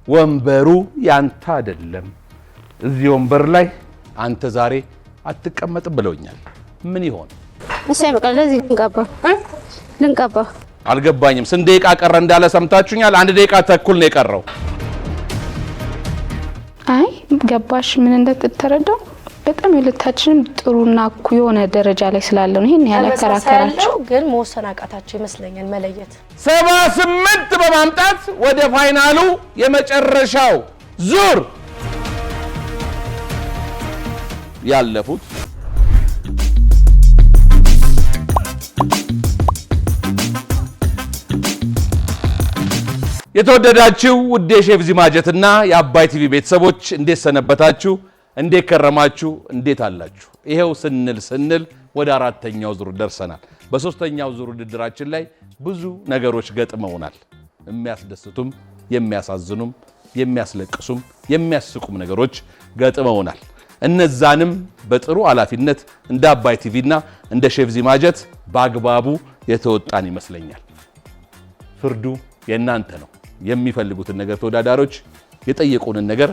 ወንበሩ ያንተ አይደለም እዚህ ወንበር ላይ አንተ ዛሬ አትቀመጥም ብለውኛል ምን ይሆን እሺ በቃ ለዚህ ልንቀባ አልገባኝም ስንት ደቂቃ ቀረ እንዳለ ሰምታችሁኛል 1 ደቂቃ ተኩል ነው የቀረው አይ ገባሽ ምን እንደተተረዳው በጣም የለታችንም ጥሩና እኩ የሆነ ደረጃ ላይ ስላለው ይሄን ያለከራከራቸው ግን መወሰናቃታቸው ይመስለኛል መለየት 78 በማምጣት ወደ ፋይናሉ የመጨረሻው ዙር ያለፉት የተወደዳችሁ ውድ የሼፍ ዚማጀትና የአባይ ቲቪ ቤተሰቦች እንዴት ሰነበታችሁ እንዴት ከረማችሁ እንዴት አላችሁ ይሄው ስንል ወደ አራተኛው ዙር ደርሰናል በሶስተኛው ዙር ውድድራችን ላይ ብዙ ነገሮች ገጥመውናል የሚያስደስቱም የሚያሳዝኑም የሚያስለቅሱም የሚያስቁም ነገሮች ገጥመውናል እነዛንም በጥሩ ኃላፊነት እንደ አባይ ቲቪና እንደ ሼፍ ዚማጀት በአግባቡ የተወጣን ይመስለኛል ፍርዱ የናንተ ነው የሚፈልጉትን ነገር ተወዳዳሪዎች የጠየቁንን ነገር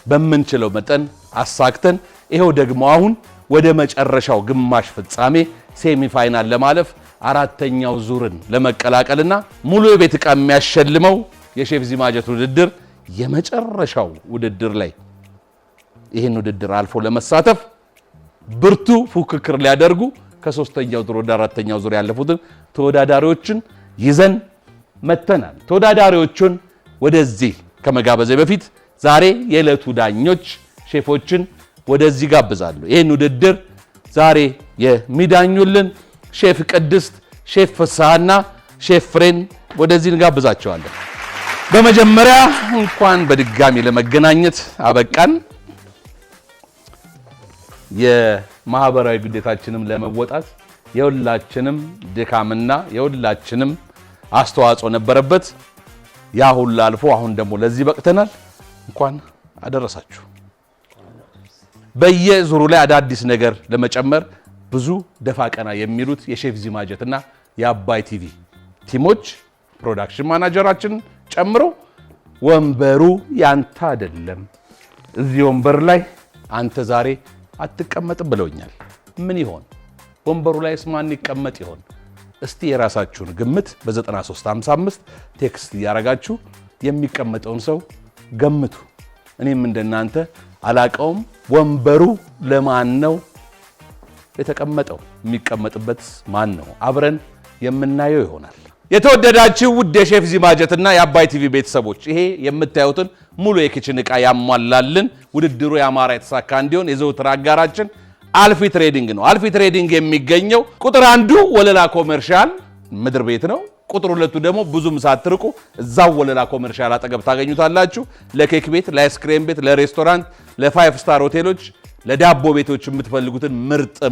በመንችለው መጠን አሳክተን ይሄው ደግሞ አሁን ወደ መጨረሻው ግማሽ ፍጻሜ ሴሚ ፋይናል ለማለፍ አራተኛው ዙርን ለመቀላቀልና ሙሉ የቤት ዕቃ የሚያሸልመው የሼፍ ዚማጀት ውድድር የመጨረሻው ውድድር ላይ ይሄን ውድድር አልፎ ለመሳተፍ ብርቱ ፉክክር ሊያደርጉ ከሶስተኛው ዙር ወደ አራተኛው ዙር ያለፉትን ተወዳዳሪዎችን ይዘን መተናል ተወዳዳሪዎቹን ወደዚህ ከመጋበዘ በፊት ዛሬ የዕለቱ ዳኞች ሼፎችን ወደዚህ ጋብዛለሁ ይሄን ውድድር ዛሬ የሚዳኙልን ሼፍ ቅድስት ሼፍ ፍስሐና ሼፍ ፍሬን ወደዚህ እንጋብዛቸዋለን በመጀመሪያ እንኳን በድጋሚ ለመገናኘት አበቃን የማህበራዊ ግዴታችንም ለመወጣት የሁላችንም ድካምና የሁላችንም አስተዋጽኦ ነበረበት ያ ሁሉ አልፎ አሁን ደግሞ ለዚህ በቅተናል እንኳን አደረሳችሁ በየዙሩ ላይ አዳዲስ ነገር ለመጨመር ብዙ ደፋቀና የሚሉት የሼፍ ዚማጀትና የአባይ ቲቪ ቲሞች ፕሮዳክሽን ማናጀራችን ጨምሮ ወንበሩ ያንተ አይደለም እዚህ ወንበር ላይ አንተ ዛሬ አትቀመጥም ብለውኛል ምን ይሆን ወንበሩ ላይስ ማን ይቀመጥ ይሆን እስቲ የራሳችሁን ግምት በ9355 ቴክስት ያረጋችሁ የሚቀመጠውን ሰው ገምቱ እኔም እንደናንተ አላቀውም ወንበሩ ለማን ነው የተቀመጠው የሚቀመጥበት ማን ነው አብረን የምናየው ይሆናል የተወደዳችሁ ውድ የሼፍ ዚማጀትና የአባይ ቲቪ ቤተሰቦች ይሄ የምታዩትን ሙሉ የኪችን ዕቃ ያሟላልን ውድድሩ ያማረ የተሳካ እንዲሆን የዘውትር አጋራችን አልፊ ትሬዲንግ ነው አልፊ ትሬዲንግ የሚገኘው ቁጥር 1 ወለላ ኮመርሻል ምድር ቤት ነው ቁጥር 2 ደግሞ ብዙም ሳትርቁ እዛው ወለላ ኮመርሻል አጠገብ ታገኙታላችሁ ለኬክ ቤት ለአይስክሬም ቤት ለሬስቶራንት ለፋይቭ ስታር ሆቴሎች ለዳቦ ቤቶች የምትፈልጉትን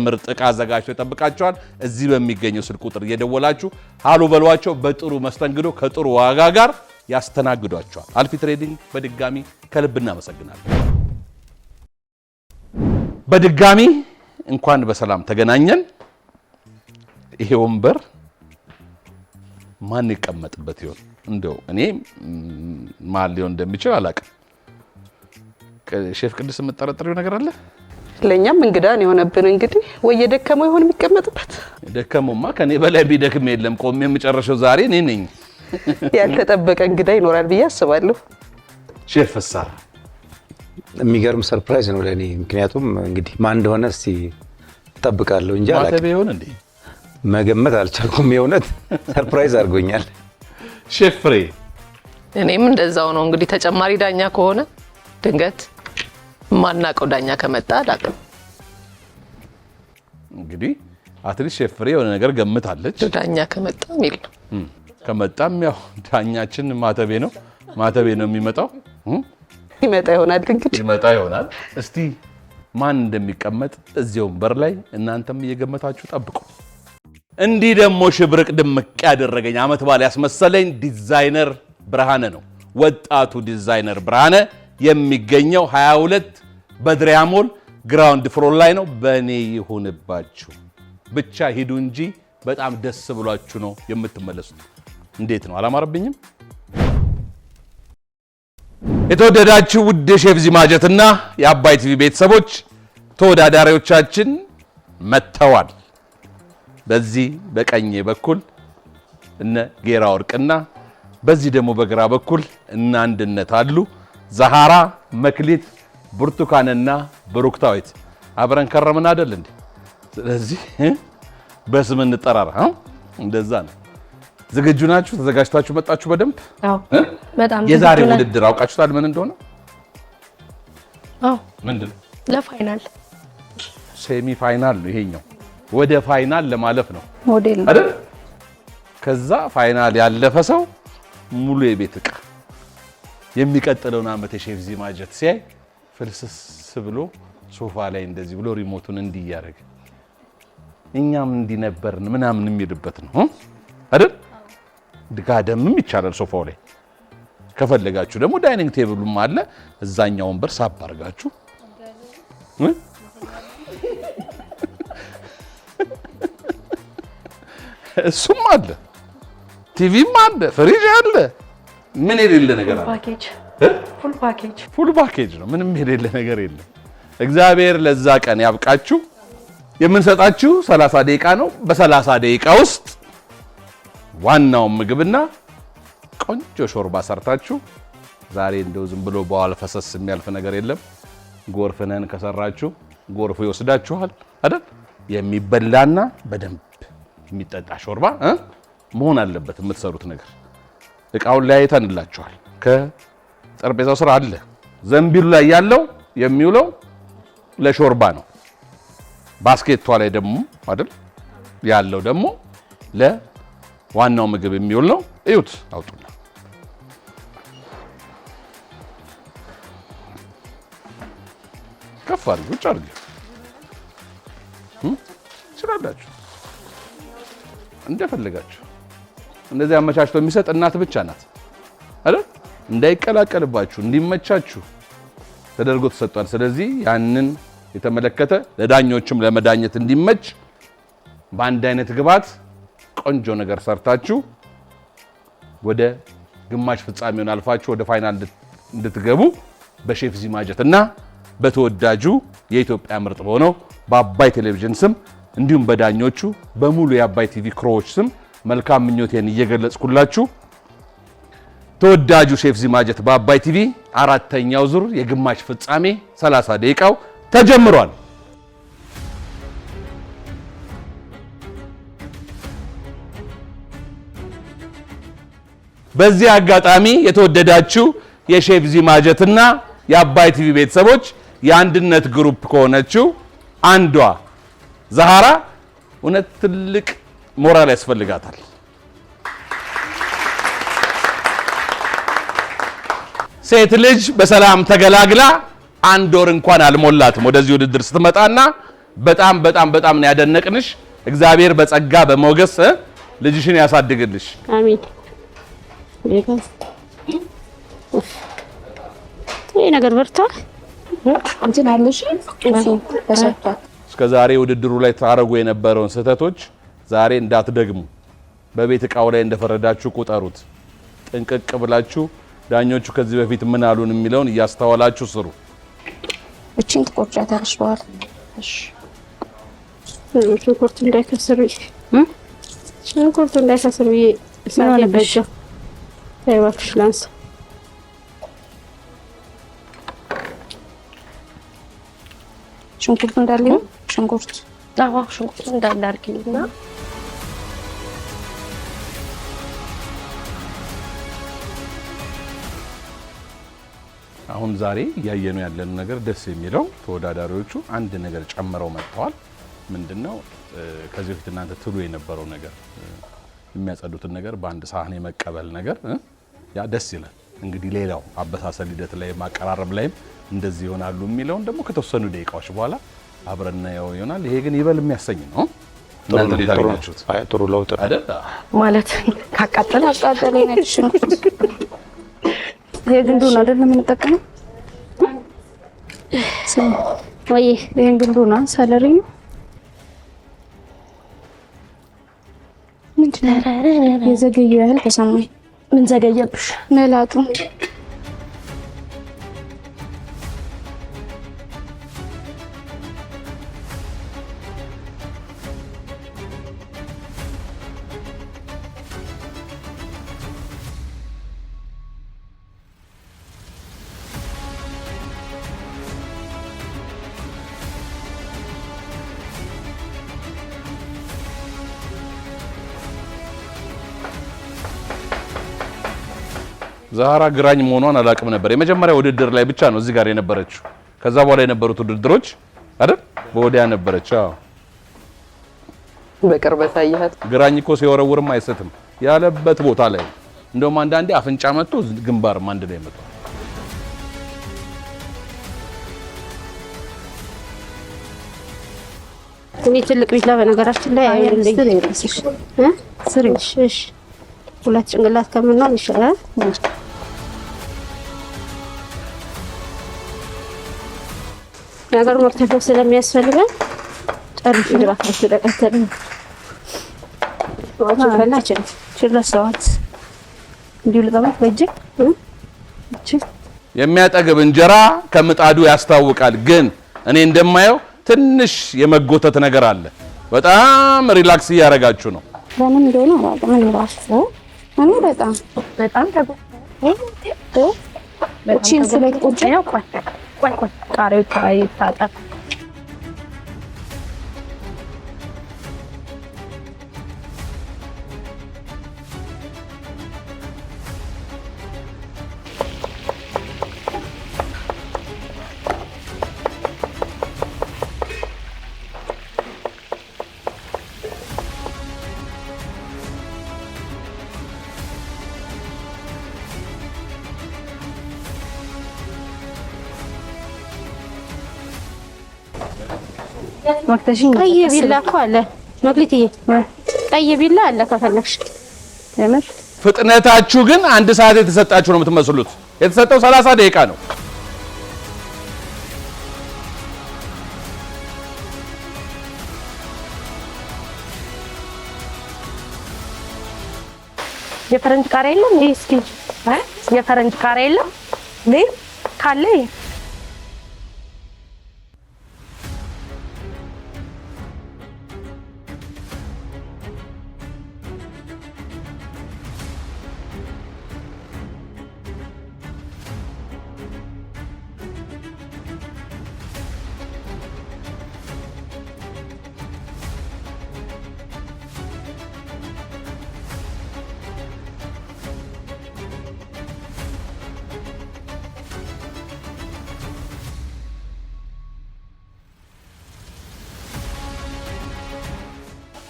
ምርጥ ዕቃ አዘጋጅቶ ይጠብቃችኋል እዚህ በሚገኘው ስልክ ቁጥር እየደወላችሁ ሃሎ በሏቸው በጥሩ መስተንግዶ ከጥሩ ዋጋ ጋር ያስተናግዷችኋል አልፊ ትሬዲንግ በድጋሚ ከልብ እናመሰግናለን በድጋሚ እንኳን በሰላም ተገናኘን ይሄ ወንበር ማን ይቀመጥበት ይሆን እንደው እኔ ማን ሊሆን እንደሚችል አላውቅም ሼፍ ቅድስት የምትጠረጥሪው ነገር አለ ለኛም እንግዳን የሆነብን እንግዲህ ወይ የደከመው ይሆን የሚቀመጥበት ደከመውማ ከኔ በላይ ቢደክም የለም ቆሜ የምጨርሰው ዛሬ እኔ ነኝ ያልተጠበቀ እንግዳ ይኖራል ብዬ አስባለሁ ሼፍ ፍስሐ የሚገርም ሰርፕራይዝ ነው ለኔ ምክንያቱም እንግዲህ ማን እንደሆነ እስቲ ተጠብቃለሁ እንጂ አላውቅም ማተቤ ይሆን እንዴ መገመት አልቻልኩም የሆነት ሰርፕራይዝ አድርጎኛል ሼፍ ፍሬ እኔም እንደዛው ነው እንግዲህ ተጨማሪ ዳኛ ከሆነ ድንገት ማናቀው ዳኛ ከመጣ አላውቅም እንግዲህ አትሊስት ሼፍ ፍሬ የሆነ ነገር ገምታለች ዳኛ ከመጣ ሚል ከመጣም ያው ዳኛችን ማተቤ ነው የሚመጣው ይመጣ ይሆናል እስቲ ማን እንደሚቀመጥ እዚህ ወንበር ላይ እናንተም እየገመታችሁ ጠብቁ እንዲህ ደግሞ ሽብርቅ ድምቅ ያደረገኝ አመት በዓል ያስመሰለኝ ዲዛይነር ብርሃነ ነው ወጣቱ ዲዛይነር ብርሃነ የሚገኘው 22 በድሪያ ሞል ግራውንድ ፍሎር ላይ ነው በእኔ ይሁንባችሁ ብቻ ሂዱ እንጂ በጣም ደስ ብሏችሁ ነው የምትመለሱት እንዴት ነው አላማረብኝም የተወደዳችሁ ውድ የሼፍ ዚማጀትና የአባይ ቲቪ ቤተሰቦች ተወዳዳሪዎቻችን መጥተዋል። በዚህ በቀኝ በኩል እነ ጌራ ወርቅና በዚህ ደግሞ በግራ በኩል እነ አንድነት አሉ። ዛሃራ፣ መክሊት፣ ብርቱካንና ብሩክታዊት አብረን ከረምን አይደል እንዴ? ስለዚህ በስም እንጠራራ። እንደዛ ነው። ዝግጁ ናችሁ? ተዘጋጅታችሁ መጣችሁ? በደንብ አዎ፣ በጣም የዛሬ ውድድር አውቃችሁታል ምን እንደሆነ? አዎ፣ ምንድን ነው? ለፋይናል ሴሚ ፋይናል ነው ይሄኛው። ወደ ፋይናል ለማለፍ ነው ሞዴል ነው አይደል? ከዛ ፋይናል ያለፈ ሰው ሙሉ የቤት ዕቃ የሚቀጥለውን ዓመት የሼፍ ዚማጀት ሲያይ ፍልስስ ብሎ ሶፋ ላይ እንደዚህ ብሎ ሪሞቱን እንዲህ እያደረገ እኛም እንዲህ ነበርን ምናምን የሚልበት ነው አይደል? ድጋደምም ይቻላል ሶፋው ላይ። ከፈለጋችሁ ደግሞ ዳይኒንግ ቴብሉም አለ እዛኛው ወንበር ሳብ አድርጋችሁ እሱም አለ፣ ቲቪም አለ፣ ፍሪጅ አለ። ምን የሌለ ነገር አለ? ፓኬጅ ፉል ፓኬጅ ነው። ምንም የሌለ ነገር የለም። እግዚአብሔር ለዛ ቀን ያብቃችሁ። የምንሰጣችሁ 30 ደቂቃ ነው። በ30 ደቂቃ ውስጥ ዋናውን ምግብና ቆንጆ ሾርባ ሰርታችሁ ዛሬ እንደው ዝም ብሎ በኋላ ፈሰስ የሚያልፍ ነገር የለም። ጎርፍነን ከሰራችሁ ጎርፉ ይወስዳችኋል አይደል? የሚበላና በደንብ የሚጠጣ ሾርባ መሆን አለበት የምትሰሩት ነገር። እቃውን ለያይተንላችኋል። ከጠረጴዛው ስራ አለ። ዘንቢሉ ላይ ያለው የሚውለው ለሾርባ ነው። ባስኬቷ ላይ ደግሞ አይደል ያለው ደግሞ ለዋናው ምግብ የሚውል ነው። እዩት፣ አውጡና ከፍ አድርጉ፣ ውጭ አድርጉ። ትችላላችሁ እንደፈለጋችሁ። እንደዚህ አመቻችቶ የሚሰጥ እናት ብቻ ናት አይደል? እንዳይቀላቀልባችሁ እንዲመቻችሁ ተደርጎ ተሰጥቷል። ስለዚህ ያንን የተመለከተ ለዳኞችም ለመዳኘት እንዲመች በአንድ አይነት ግብዓት ቆንጆ ነገር ሰርታችሁ ወደ ግማሽ ፍጻሜውን አልፋችሁ ወደ ፋይናል እንድትገቡ በሼፍ ዚማጀት እና በተወዳጁ የኢትዮጵያ ምርጥ በሆነው በአባይ ቴሌቪዥን ስም እንዲሁም በዳኞቹ በሙሉ የአባይ ቲቪ ክሮዎች ስም መልካም ምኞቴን እየገለጽኩላችሁ ተወዳጁ ሼፍ ዚማጀት በአባይ ቲቪ አራተኛው ዙር የግማሽ ፍጻሜ 30 ደቂቃው ተጀምሯል። በዚህ አጋጣሚ የተወደዳችሁ የሼፍ ዚማጀትና የአባይ ቲቪ ቤተሰቦች የአንድነት ግሩፕ ከሆነችው አንዷ ዛሃራ እውነት ትልቅ ሞራል ያስፈልጋታል። ሴት ልጅ በሰላም ተገላግላ 1 ወር እንኳን አልሞላትም ወደዚህ ውድድር ስትመጣና በጣም በጣም በጣም ነው ያደነቅንሽ። እግዚአብሔር በጸጋ በሞገስ ልጅሽን ያሳድግልሽ። አሜን። ይሄ ነገር በርታ እንትን አለሽ ተሰጥቷል። እስከዛሬ ውድድሩ ላይ ታረጉ የነበረውን ስህተቶች ዛሬ እንዳትደግሙ። በቤት ዕቃው ላይ እንደፈረዳችሁ ቁጠሩት። ጥንቅቅ ብላችሁ ዳኞቹ ከዚህ በፊት ምን አሉን የሚለውን እያስተዋላችሁ ስሩ። እቺን ትቆርጫታለሽ በኋላ። እሺ ሽንኩርት እንዳይከስር ሽንኩርት እንዳይከስር ምን በጃ ታይዋክሽ ላንስ ሽንኩርት እንዳለ ሽንኩርት እንዳለ አድርጊና አሁን ዛሬ እያየነው ያለን ነገር ደስ የሚለው ተወዳዳሪዎቹ አንድ ነገር ጨምረው መጥተዋል። ምንድነው? ከዚህ በፊት እናንተ ትሉ የነበረው ነገር የሚያጸዱትን ነገር በአንድ ሳህን የመቀበል ነገር ያ ደስ ይላል። እንግዲህ ሌላው አበሳሰል ሂደት ላይ ማቀራረብ ላይም እንደዚህ ይሆናሉ የሚለውን ደግሞ ከተወሰኑ ደቂቃዎች በኋላ አብረን እናየው ይሆናል። ይሄ ግን ይበል የሚያሰኝ ነው። ጥሩ ለውጥ አይደል? ማለት ካቃጠለ ነጭ ሽንኩርት ይሄ ግንዱን አይደል የምንጠቀመው? ወይ ይሄን ግንዱን ሰለሪ ምንድነው የዘገየ ያህል ተሰማኝ። ምን ዘገየብሽ? መላጡ ዛራ ግራኝ መሆኗን አላውቅም ነበር። የመጀመሪያ ውድድር ላይ ብቻ ነው እዚህ ጋር የነበረችው። ከዛ በኋላ የነበሩት ውድድሮች አይደል በወዲያ ነበረች። አዎ በቅርበት አየሃት። ግራኝ እኮ ሲወረውርም አይስትም ያለበት ቦታ ላይ እንደውም አንዳንዴ አፍንጫ መጥቶ ግንባርም አንድ ላይ መጥቶ እኔ ትልቅ ቢላ በነገራችን ላይ አይደለም ስሪሽ እሺ ሁለት ጭንቅላት ከምንሆን ይሻላል። ነገር መክተፍ ስለሚያስፈልገን ጨርሽ ድራፋት ተቀተለ ወጭ ፈላችን ችለሰዋት እንዲሁ ልቀመጥ በእጅ የሚያጠግብ እንጀራ ከምጣዱ ያስታውቃል። ግን እኔ እንደማየው ትንሽ የመጎተት ነገር አለ። በጣም ሪላክስ እያደረጋችሁ ነው። ለምን እንደሆነ አላውቅም። ምን ራሱ እኔ በጣም እቺን ስለቆጨ ነው። ቆይ ቃሪው ታጣ መክተሽኝ ቀይ ቢላ እኮ አለ መግሊትዬ፣ ቀይ ቢላ አለ ከፈለግሽ። ለምን ፍጥነታችሁ ግን አንድ ሰዓት የተሰጣችሁ ነው የምትመስሉት። የተሰጠው 30 ደቂቃ ነው። የፈረንጅ ቃሪያ የለም? እስኪ የፈረንጅ ቃሪያ የለም? ካለ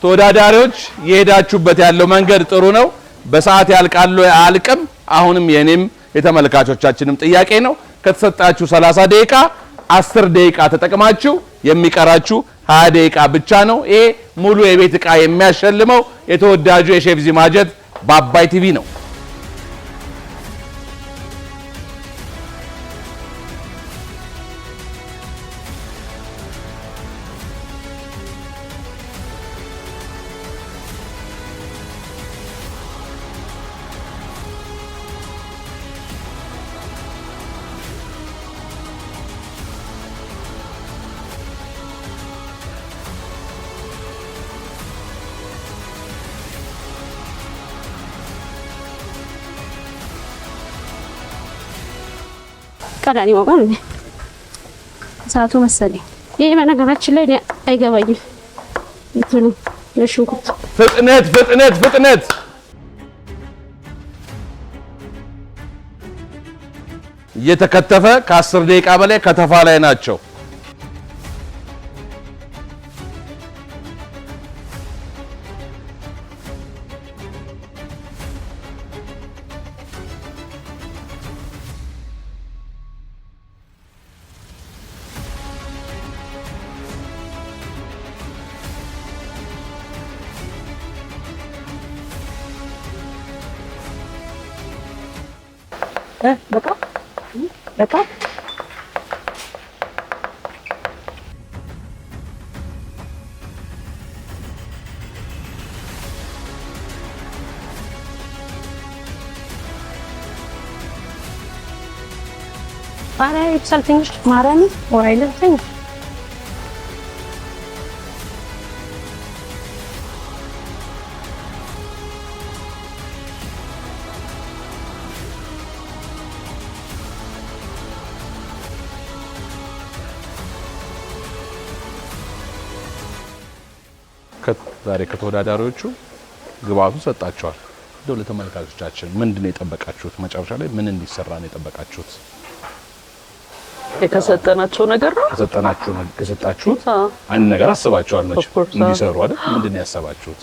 ተወዳዳሪዎች የሄዳችሁበት ያለው መንገድ ጥሩ ነው። በሰዓት ያልቃሉ አልቅም። አሁንም የኔም የተመልካቾቻችንም ጥያቄ ነው። ከተሰጣችሁ 30 ደቂቃ 10 ደቂቃ ተጠቅማችሁ የሚቀራችሁ 20 ደቂቃ ብቻ ነው። ይሄ ሙሉ የቤት ዕቃ የሚያሸልመው የተወዳጁ የሼፍ ዚማጀት በአባይ ቲቪ ነው። ቀዳኒ ወጋን ሰዓቱ መሰለኝ። ይሄ በነገራችን ላይ አይገባኝም። እንትኑ ለሽንኩርት ፍጥነት እየተከተፈ ከ10 ደቂቃ በላይ ከተፋ ላይ ናቸው። በቃ አረ ይብሳልትንሽ ማራኒ ወራይልትኝ ዛሬ ከተወዳዳሪዎቹ ግብአቱ ሰጣቸዋል። ለተመልካቾቻችን ምንድነው የጠበቃችሁት? መጨረሻ ላይ ምን እንዲሰራ ነው የጠበቃችሁት? የከሰጠናቸው ነገር ነው ከሰጣችሁት አንድ ነገር አስባችኋል መቼም እንዲሰሩ አይደል? ምንድነው ያሰባችሁት?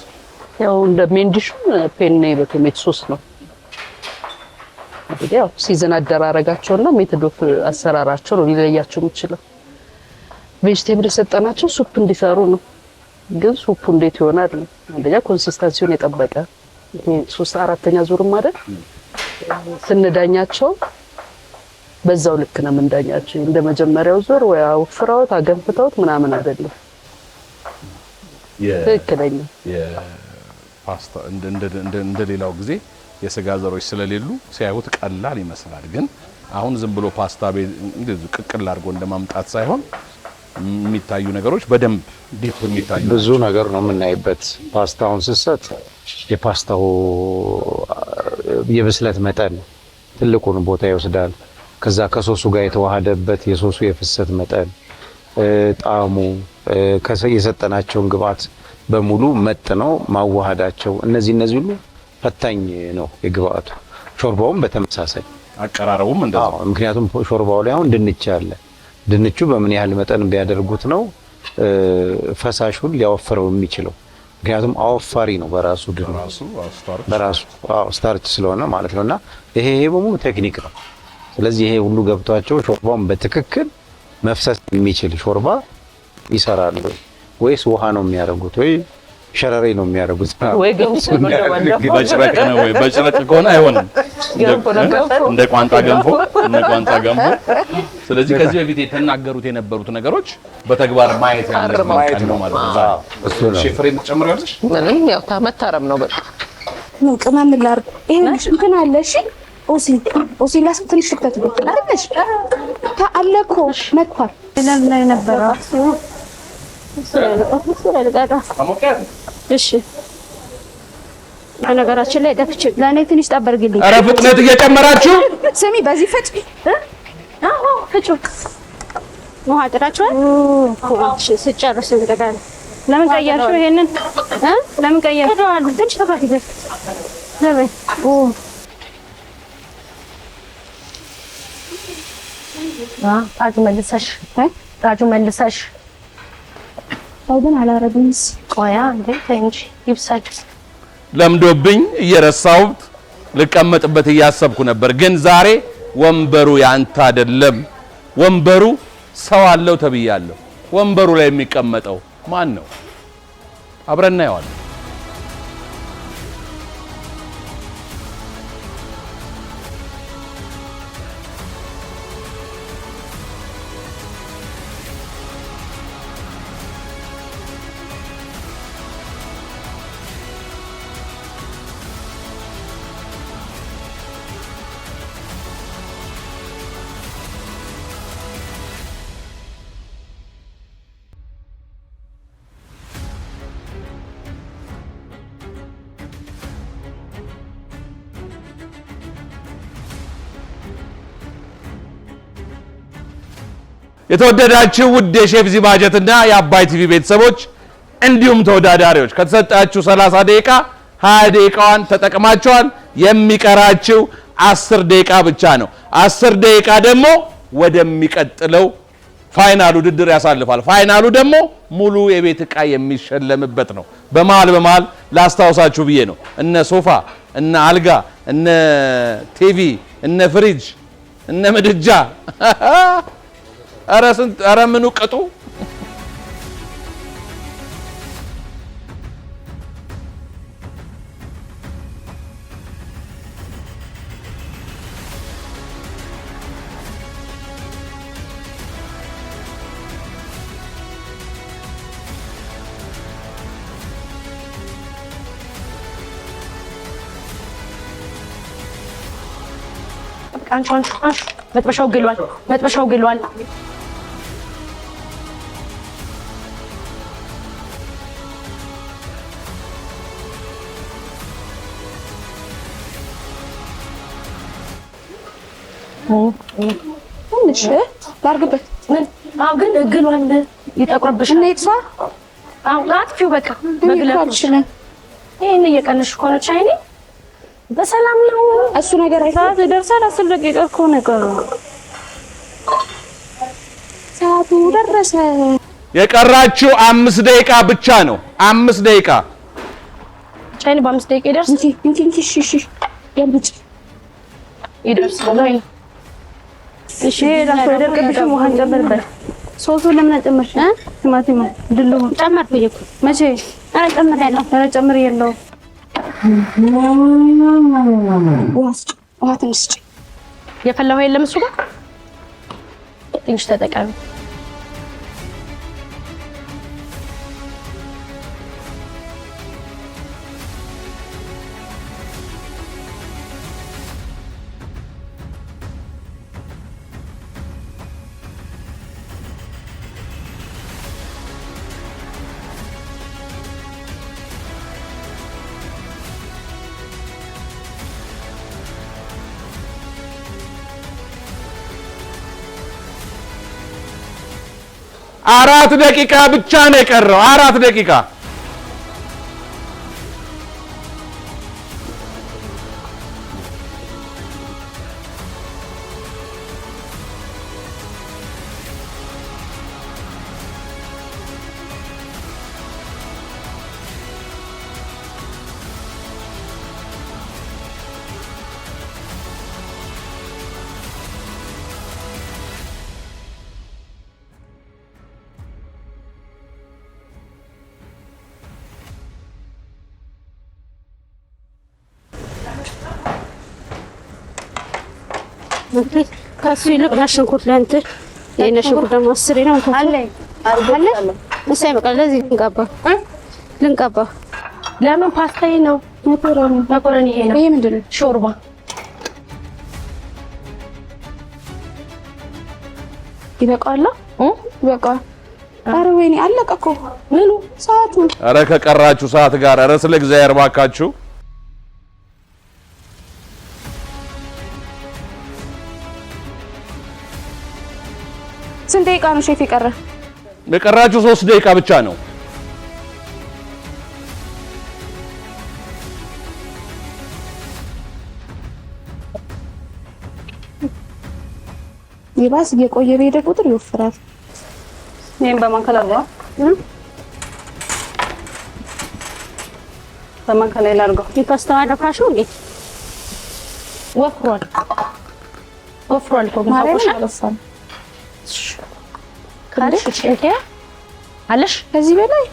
ያው እንደ ሜንዲሹን ፔን በቶሜቶ ሶስ ነው እንግዲህ ያው ሲዝን አደራረጋቸውና ሜቶድ ኦፍ አሰራራቸው ነው ሊለያቸው የሚችለው። ቬጂቴብል የሰጠናቸው ሱፕ እንዲሰሩ ነው። ግን ሱፑ እንዴት ይሆናል? አንደኛ ኮንሲስተንሲውን የጠበቀ 3/4ኛ ዙርም አይደል ስንዳኛቸው በዛው ልክ ነው የምንዳኛቸው። እንደ መጀመሪያው ዙር ወይ አውፍራውት አገንፍተውት ምናምን አይደለም። ትክክለኛ የፓስታ እንደ ሌላው ጊዜ የስጋ ዘሮች ስለሌሉ ሲያዩት ቀላል ይመስላል። ግን አሁን ዝም ብሎ ፓስታ እንደዚህ ቅቅል አድርጎ እንደማምጣት ሳይሆን የሚታዩ ነገሮች በደንብ ዲፕ የሚታዩ ብዙ ነገር ነው የምናይበት። ፓስታውን ስሰጥ የፓስታው የብስለት መጠን ትልቁን ቦታ ይወስዳል። ከዛ ከሶሱ ጋር የተዋሃደበት የሶሱ የፍሰት መጠን፣ ጣዕሙ፣ የሰጠናቸውን ግብአት በሙሉ መጥነው ማዋሃዳቸው እነዚህ ሁሉ ፈታኝ ነው የግብአቱ። ሾርባውም በተመሳሳይ አቀራረቡም እንደዛው። ምክንያቱም ሾርባው ላይ አሁን ድንች አለ። ድንቹ በምን ያህል መጠን ቢያደርጉት ነው ፈሳሹን ሊያወፍረው የሚችለው? ምክንያቱም አወፋሪ ነው በራሱ በራሱ ስታርች ስለሆነ ማለት ነውና ይሄ በሙሉ ቴክኒክ ነው። ስለዚህ ይሄ ሁሉ ገብቷቸው ሾርባውን በትክክል መፍሰስ የሚችል ሾርባ ይሰራሉ። ወይስ ውሃ ነው የሚያደርጉት ወይ ሸረሬ ነው የሚያደርጉት? ወይ ገንፎ ነው እንደባለፈው በጭረቅ ነው ወይ በጭረቅ ከሆነ አይሆንም። እንደ ቋንጣ ገንፎ ስለዚህ ከዚህ በፊት የተናገሩት የነበሩት ነገሮች በተግባር ማየት ያለብን ነው ማለት ነው። እሱ ነው ሼፍሬ የምትጨምሪያለሽ? ምንም ያው መታረም ነው በቃ። ምን ቅመም ላድርግ? ይሄ እንትን አለ። እሺ ኦሲ ላስ ትንሽ ሽፍታት ብትል አይደልሽ? ታአለኮ መጥፋት ለምን ላይ ነበር? እሺ ነገራችን ላይ ደፍቼ ለኔ ትንሽ ጠበርግልኝ። ኧረ ፍጥነት እየጨመራችሁ ስሚ፣ በዚህ ፍጭ ፍጩ ውሃ ጥራችኋል። እሺ ስጨርስ እንደጋር ለምን ቀየርሽው? ይሄንን ለምን ቀየርሽው? ትንሽ ተፋፊ ለምን ጣጁ መልሰሽ አሁን አላረግምስ። ቆያ እንዴ እንጂ ይብሳል። ለምዶብኝ እየረሳሁት ልቀመጥበት እያሰብኩ ነበር። ግን ዛሬ ወንበሩ ያንተ አይደለም። ወንበሩ ሰው አለው ተብያለሁ። ወንበሩ ላይ የሚቀመጠው ማን ነው? አብረን እናየዋለን። የተወደዳችሁ ውድ የሼፍ ዚማጀትና የአባይ ቲቪ ቤተሰቦች እንዲሁም ተወዳዳሪዎች ከተሰጣችሁ 30 ደቂቃ 20 ደቂቃዋን ተጠቅማችኋል። የሚቀራችሁ 10 ደቂቃ ብቻ ነው። 10 ደቂቃ ደግሞ ወደሚቀጥለው ፋይናል ውድድር ያሳልፋል። ፋይናሉ ደግሞ ሙሉ የቤት ዕቃ የሚሸለምበት ነው። በመሃል ላስታውሳችሁ ብዬ ነው። እነ ሶፋ፣ እነ አልጋ፣ እነ ቲቪ፣ እነ ፍሪጅ፣ እነ ምድጃ ኧረ ምኑ ቅጡ። አንቺ መጥበሻው ግሏል። ትንሽ ላርግበት። ምን ግን ግሏል። ይጠቁርብሽ እና ይጥፋ። አጥፊው በቃ መግለጽ ይሄን እየቀነሽ እኮ ነው ቻይኒ። በሰላም ነው እሱ ነገር ሰዓት ደርሷል። 10 ደቂቃ እኮ ነገር ነው። ሰዓቱ ደረሰ። የቀራችሁ 5 ደቂቃ ብቻ ነው። 5 ደቂቃ ቻይን በ5 ደቂቃ ይደርስ እንኪ እሺ ያምጭ ይደርሳል ወይ? እሺ ዳክተር ደርቀብሽ ውሃ ጨምርበት። ሶሱ ለምን አጨመርሽ? ቲማቲም ድልሁ ጨመርኩኝ እኮ መቼ? ኧረ ጨምሬያለሁ። ኧረ ጨምር የለው ውሃ ትንሽ የፈላው የለም እሱ ጋር ትንሽ ተጠቃሚ አራት ደቂቃ ብቻ ነው የቀረው። 4 ደቂቃ ከሱ ይልቅ ሽንኩርት ለእንትን የእነ ሽንኩርት ደግሞ 10 ነው አለ አለ እሰይ በቃ ለዚህ ልንቀባ ለምን ፓስታዬ ነው መኮረኒ ይሄ ነው። ይሄ ምንድን ነው? ሾርባ ይበቃዋል። ይበቃዋል። ኧረ ወይኔ አለቀ እኮ ምኑ ሰዓቱ። ኧረ ከቀራችሁ ሰዓት ጋር ኧረ ስለ እግዚአብሔር ባካችሁ። ስንት ደቂቃ ነው ሼፍ የቀረ? የቀራችሁ 3 ደቂቃ ብቻ ነው። ይባስ እየቆየ በሄደ ቁጥር ይወፍራል። ይሄን በማንከላ በማንከላ ላድርገው። የፓስታው አደፋሽው እንዴ? ወፍሯል እኮ ማርያም አለሽ ከዚህ በላይ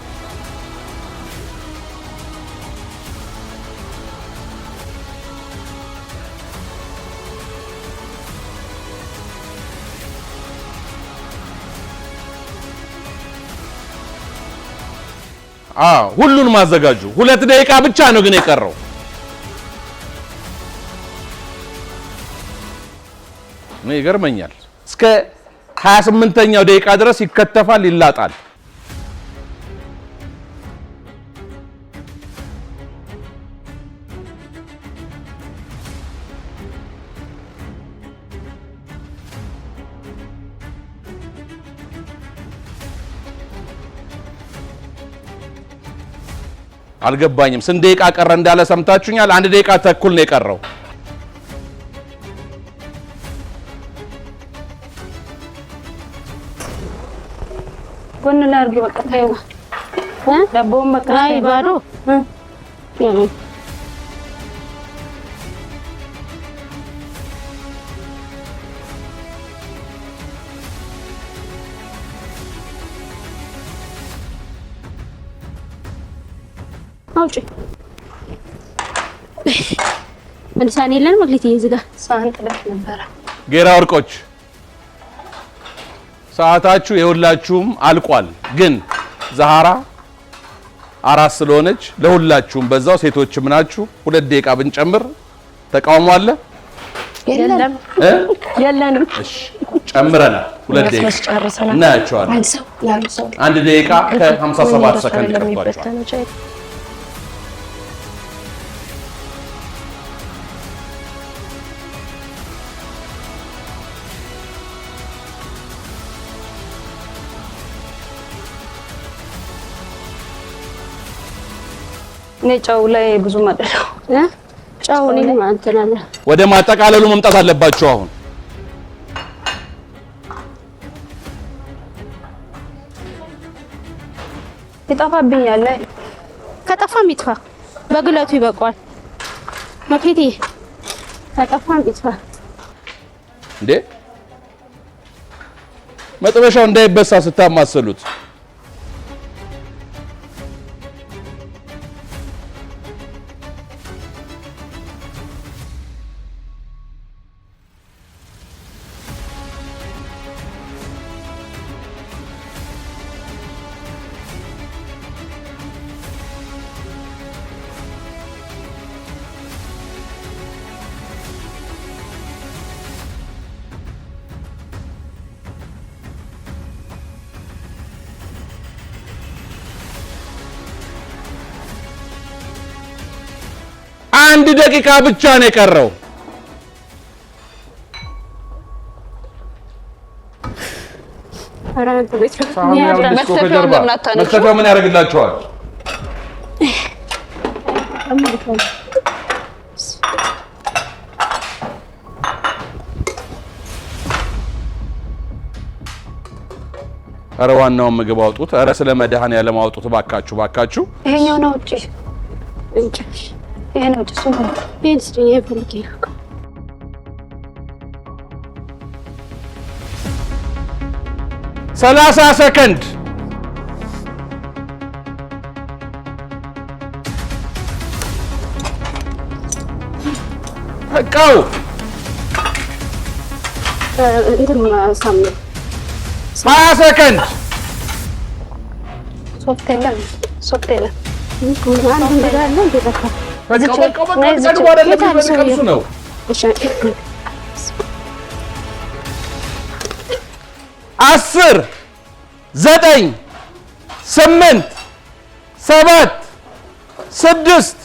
ሁሉንም አዘጋጁ። 2 ደቂቃ ብቻ ነው ግን የቀረው። ነው ይገርመኛል። እስከ 28ኛው ደቂቃ ድረስ ይከተፋል፣ ይላጣል። አልገባኝም። ስንት ደቂቃ ቀረ እንዳለ ሰምታችሁኛል? 1 ደቂቃ ተኩል ነው የቀረው። ጎን ላይ አድርጊ በቃ ታየው ዳቦውን በቃ አይ ባዶ አውጪ መልሳኔ የለን መግሊት ይዝጋ ሳህን ጥለሽ ነበረ። ጌራ ወርቆች ሰዓታችሁ የሁላችሁም አልቋል። ግን ዛሃራ አራስ ስለሆነች ለሁላችሁም በዛው ሴቶችም ናችሁ 2 ደቂቃ ብንጨምር ተቃውሞ አለ? የለንም። እሺ ጨምረናል። 2 ደቂቃ እናያቸዋለን። 1 ደቂቃ ከ57 ሰከንድ ቀርቷቸዋል። እኔ ጨው ላይ ብዙ ማደረው ጫውኔ እንትን አለ። ወደ ማጠቃለሉ መምጣት አለባችሁ አሁን። ይጠፋብኛል። ከጠፋም ይጥፋ፣ በግለቱ ይበቃዋል። መክሊቴ ከጠፋም ይጥፋ። እንዴ መጥበሻው እንዳይበሳ ስታማሰሉት አንድ ደቂቃ ብቻ ነው የቀረው። መክተፊያው ምን ያደርግላችኋል? ኧረ ዋናውን ምግብ አውጡት። ኧረ ስለ መድኃኒዓለም አውጡት ባካችሁ፣ ባካችሁ። ይሄኛው ነው ውጪ እንጭ ይሄ ነው ውጪ ሱን ቢንስ ይፈልግ ይልኩ 30 ሰከንድ በቃው። እንትን ሳምነ 20 ሰከንድ ሶፍት የለም አንድ እንዳለ እንደተካ ነው። 10 9 8 7 6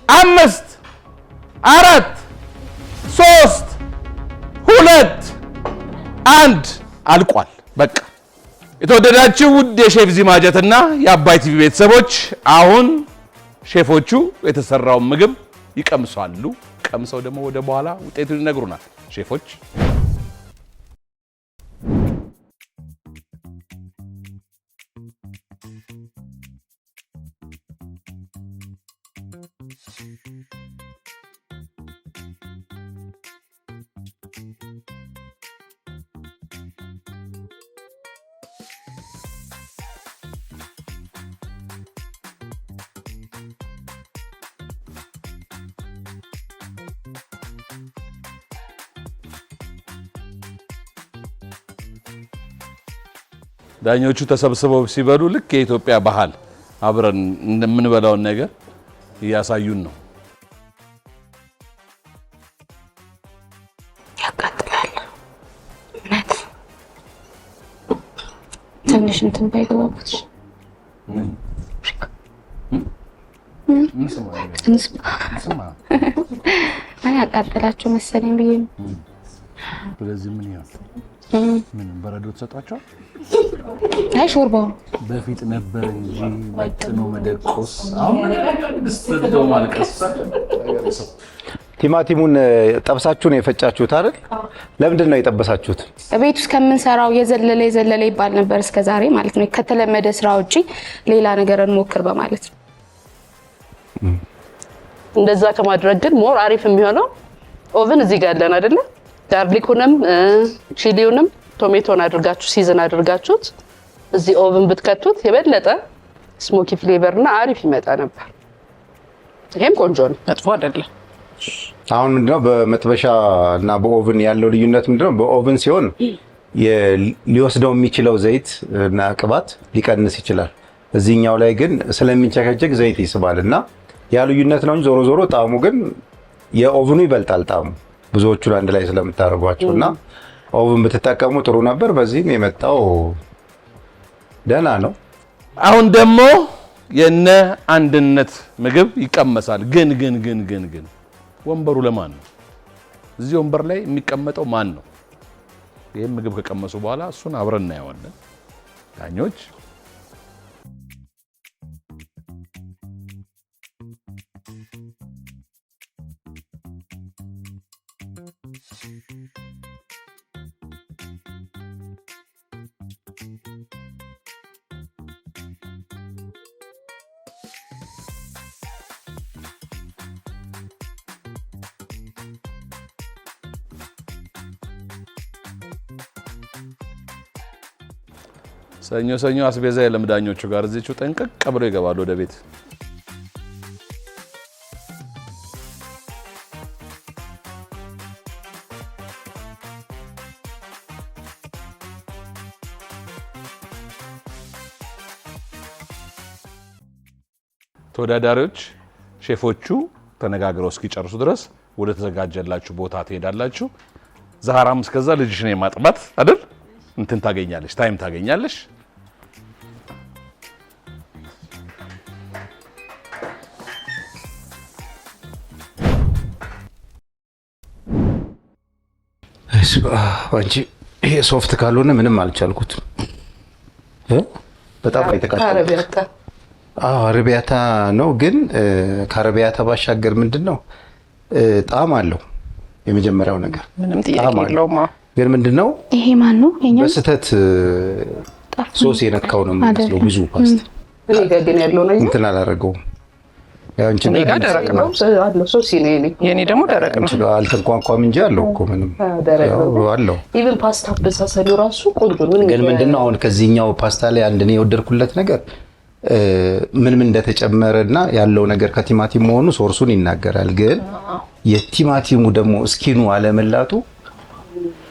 5 4 3 2 1 አልቋል። በቃ የተወደዳችሁ ውድ የሼፍ ዚማጀትና የአባይ ቲቪ ቤተሰቦች አሁን ሼፎቹ የተሰራውን ምግብ ይቀምሳሉ። ቀምሰው ደግሞ ወደ በኋላ ውጤቱን ይነግሩናል። ሼፎች ዳኞቹ ተሰብስበው ሲበሉ ልክ የኢትዮጵያ ባህል አብረን እንደምንበላውን ነገር እያሳዩን ነው። ያቃጥላል። እውነት ትንሽ እንትን ባይገባበት አይ ያቃጥላችሁ መሰለኝ ብዬ ነው። ስለዚህ ምን ያህል ምን በረዶ ተሰጣቸው? አይ ሾርባው በፊት ነበር እንጂ ወጥኖ መደቆስ። አሁን ደስተው ማልቀስ። ቲማቲሙን ጠብሳችሁ ነው የፈጫችሁት አይደል? ለምንድን ነው የጠበሳችሁት? ቤት ውስጥ ከምንሰራው የዘለለ ይባል ነበር እስከዛሬ ማለት ነው። ከተለመደ ስራ ውጪ ሌላ ነገር እንሞክር በማለት ነው። እንደዛ ከማድረግ ግን ሞር አሪፍ የሚሆነው ኦቨን እዚህ ጋር ያለን አይደለ? ጋርሊኩንም ቺሊውንም ቶሜቶን አድርጋችሁ ሲዝን አድርጋችሁት እዚህ ኦቨን ብትከቱት የበለጠ ስሞኪ ፍሌቨር እና አሪፍ ይመጣ ነበር። ይሄም ቆንጆ ነው፣ መጥፎ አይደለም። አሁን ምንድነው በመጥበሻ እና በኦቨን ያለው ልዩነት ምንድነው? በኦቨን ሲሆን ሊወስደው የሚችለው ዘይት እና ቅባት ሊቀንስ ይችላል። እዚህኛው ላይ ግን ስለሚንቸከቸክ ዘይት ይስባልና ያ ልዩነት ነው እንጂ ዞሮ ዞሮ ጣዕሙ ግን የኦቨኑ ይበልጣል ጣዕሙ ብዙዎቹን አንድ ላይ ስለምታደርጓቸውና ኦቨን ብትጠቀሙ ጥሩ ነበር። በዚህም የመጣው ደህና ነው። አሁን ደግሞ የነ አንድነት ምግብ ይቀመሳል። ግን ወንበሩ ለማን ነው? እዚህ ወንበር ላይ የሚቀመጠው ማን ነው? ይሄን ምግብ ከቀመሱ በኋላ እሱን አብረን እናየዋለን። ዳኞች ሰኞ ሰኞ አስቤዛ የለምዳኞቹ ጋር እዚህው ጠንቀቅ ብለው ይገባሉ ወደ ቤት። ተወዳዳሪዎች ሼፎቹ ተነጋግረው እስኪጨርሱ ድረስ ወደ ተዘጋጀላችሁ ቦታ ትሄዳላችሁ። ዛህራም እስከዛ ልጅሽን የማጥባት አይደል እንትን ታገኛለሽ፣ ታይም ታገኛለሽ። አንቺ ይሄ ሶፍት ካልሆነ ምንም አልቻልኩት። በጣም የተቃጠለ አረቢያታ ነው። ግን ከአረቢያታ ባሻገር ምንድነው ጣዕም አለው። የመጀመሪያው ነገር ምንም ጥያቄ የለውም። ግን ምንድነው ይሄ ማን ነው? በስተት ሶስ የነካው ነው የሚመስለው። ብዙ ፓስታ እኔ ጋር ግን ያለው ነው እንትን አላደረገውም። ያው እንጂ እኔ ጋር ደረቅ ነው አለው። ሶስ የኔ ደግሞ ደረቅ ነው። አልተንኳኳም እንጂ አለው እኮ ምንም አለው። ኢቭን ፓስታ በሳሰሉ ራሱ ቆንጆ ነው። ግን ምንድነው አሁን ከዚህኛው ፓስታ ላይ አንድ ነው የወደድኩለት ነገር ምን እንደተጨመረና ያለው ነገር ከቲማቲም መሆኑ ሶርሱን ይናገራል። ግን የቲማቲሙ ደግሞ ስኪኑ አለመላጡ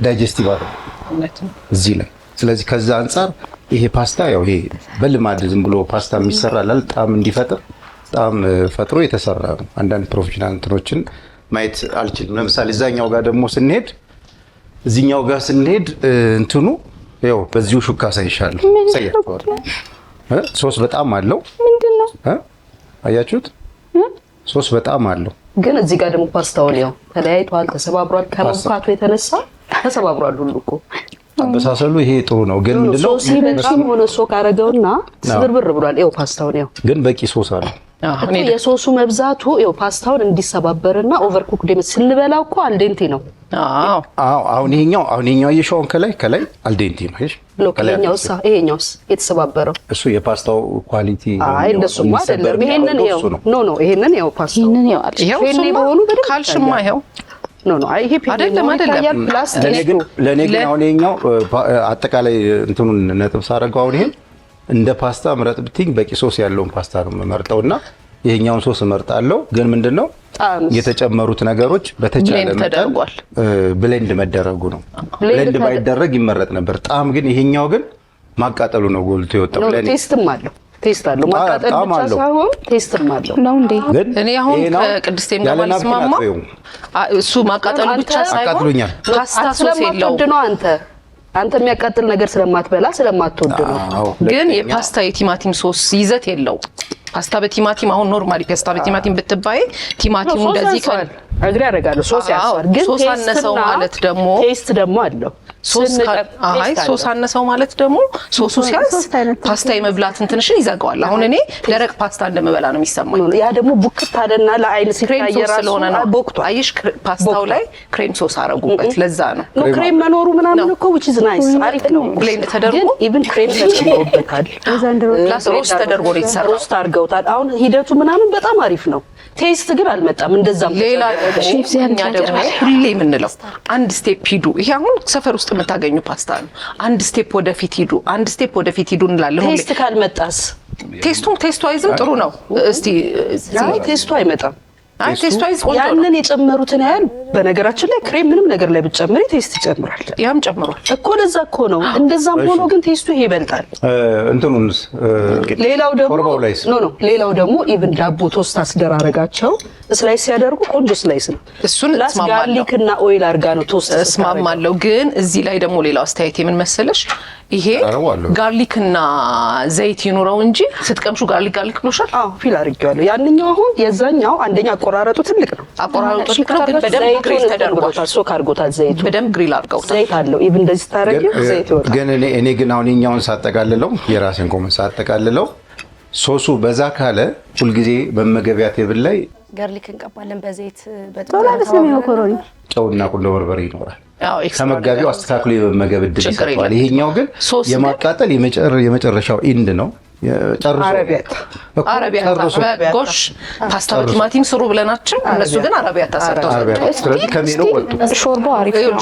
ዳይጀስቲቭ አይደለም እዚህ ላይ። ስለዚህ ከዛ አንፃር ይሄ ፓስታ ያው ይሄ በልማድ ዝም ብሎ ፓስታ የሚሰራል ጣም እንዲፈጥር ጣም ፈጥሮ የተሰራ ነው። አንዳንድ ፕሮፌሽናል እንትኖችን ማየት አልችልም። ለምሳሌ እዛኛው ጋር ደግሞ ስንሄድ እዚህኛው ጋር ስንሄድ እንትኑ ያው በዚሁ ሹካ ሳይሻል ሳይያፈር ሶስ በጣም አለው። ምንድነው አያችሁት? ሶስ በጣም አለው። ግን እዚህ ጋር ደግሞ ፓስታውን ያው ተለያይቷል፣ ተሰባብሯል። ከመውካቱ የተነሳ ተሰባብሯል ሁሉ እኮ አበሳሰሉ ይሄ ጥሩ ነው። ግን ምንድነው ሶስ በጣም ሆነ ሶክ አረገውና ስብርብር ብሏል። ያው ፓስታውን ያው ግን በቂ ሶስ አለው። እኔ የሶሱ መብዛቱ ያው ፓስታውን እንዲሰባበርና ኦቨርኩክ ደም ስንበላው እኮ አልዴንቴ ነው። አሁን ይሄኛው እየሻውን ከላይ አልዴንቴ ነው። እሺ ይሄኛውስ የተሰባበረው እሱ የፓስታው ኳሊቲ አይ እንደሱማ አይደለም። ይሄንን ያው ፓስታው ይሄው በሆኑ ካልሽማ ይሄው አይ ይሄ አይደለም ፕላስ ለኔ ግን አሁን ይሄኛው አጠቃላይ እንትኑን ነጥብ ሳረጋው አሁን ይሄን እንደ ፓስታ ምረጥ ብትኝ በቂ ሶስ ያለውን ፓስታ ነው መርጠውና ይሄኛውን ሶስ መርጣለሁ። ግን ምንድነው የተጨመሩት ነገሮች በተቻለ መጠን ብሌንድ መደረጉ ነው። ብሌንድ ባይደረግ ይመረጥ ነበር። ጣም ግን ይሄኛው ግን ማቃጠሉ ነው ጎልቶ የወጣው። ለኔ ቴስት አለው ማቃጠል ብቻ ሳይሆን ቴስትም አለው ነው እንዴ? እኔ አሁን ከቅድስቴም ጋር ማለስማማ እሱ ማቃጠሉ ብቻ ሳይሆን ፓስታ ሶስ የለውም። አንተ የሚያቃጥል ነገር ስለማትበላ ስለማትወድ ነው። ግን የፓስታ የቲማቲም ሶስ ይዘት የለው። ፓስታ በቲማቲም አሁን ኖርማሊ ፓስታ በቲማቲም ብትባይ ቲማቲሙ እንደዚህ አግሪ ያደርጋሉ። ሶስ ያስዋል። ግን ሶስ አነሰው ማለት ደግሞ ቴስት ደግሞ አለው። ሶስ አነሰው ማለት ደግሞ ሶሱ ሲያንስ ፓስታ የመብላት እንትንሽን ይዘጋዋል። አሁን እኔ ደረቅ ፓስታ እንደምበላ ነው የሚሰማኝ። ያ ደግሞ ቡክት አለና ለአይን ሲታየራ ስለሆነ ነው ቦክቷ። አይሽ ፓስታው ላይ ክሬም ሶስ አረጉበት። ለዛ ነው ክሬም መኖሩ ምናምን እኮ which is nice አሪፍ ነው። ብሌንድ ተደርጎ ኢቭን ክሬም ተጨምሮበታል። ፕላስ ሮስት ተደርጎ ነው የተሰራው። ሮስት አድርገውታል። አሁን ሂደቱ ምናምን በጣም አሪፍ ነው። ቴስት ግን አልመጣም። እንደዛም ሌላ ሼፍዚያን ደግሞ ሁሌ የምንለው አንድ ስቴፕ ሂዱ። ይሄ አሁን ሰፈር ውስጥ የምታገኙ ፓስታ ነው። አንድ ስቴፕ ወደፊት ሂዱ፣ አንድ ስቴፕ ወደፊት ሂዱ እንላለን። ቴስት ካልመጣስ ቴስቱ አይዝም ጥሩ ነው። እስቲ ቴስቱ አይመጣም። አይ ቴስቱ አይዝ ቆንጆ ነው። ያንን የጨመሩትን ያህል በነገራችን ላይ ክሬም ምንም ነገር ላይ ብትጨምሪ ቴስት ይጨምራል። ያም ጨምሯል እኮ ለዛ እኮ ነው። እንደዛም ሆኖ ግን ቴስቱ ይሄ ይበልጣል። እንትኑንስ ሌላው ደግሞ ኢቭን ዳቦ ቶስት አስደራረጋቸው ስላይስ ሲያደርጉ ቆንጆ ስላይስ ነው። እሱን ጋርሊክ እና ኦይል አርጋ ነው ቶስት እስማማለሁ። ግን እዚህ ላይ ደግሞ ሌላው አስተያየት ምን መሰለሽ፣ ይሄ ጋርሊክ እና ዘይት ይኑረው እንጂ ስትቀምሹ ጋርሊክ ብሎሻል። አዎ ፊል አድርጌዋለሁ። ያንኛው አሁን የዛኛው አንደኛ አቆራረጡ ትልቅ ነው። አቆራረጡ ትልቅ ነው፣ ግን በደንብ ግሪል ተደርጓል። ሶክ አድርጎታል። ዘይቱ በደንብ ግሪል አድርገውታል። ዘይት አለው። ኢቭን እንደዚህ ታረጊው ዘይት ይወጣል። ግን እኔ ግን አሁን የኛውን ሳጠቃልለው የራሴን ኮመንት ሳጠቃልለው ሶሱ በዛ ካለ ሁልጊዜ መመገቢያ ቴብል ላይ ጋርሊክ እንቀባለን በዘይት በጣም ጨውና ቁንዶ በርበሬ ይኖራል። ተመጋቢው አስተካክሎ የመመገብ እድል ይሰጣል። ይሄኛው ግን የማቃጠል የመጨረሻው ኢንድ ነው። ጎሽ ፓስታ በቲማቲም ስሩ ብለናቸው እነሱ ግን አረቢያታ ሰርተው ስለዚህ ከሜኑ ወጡ። ሾርባው አሪፍ ነው።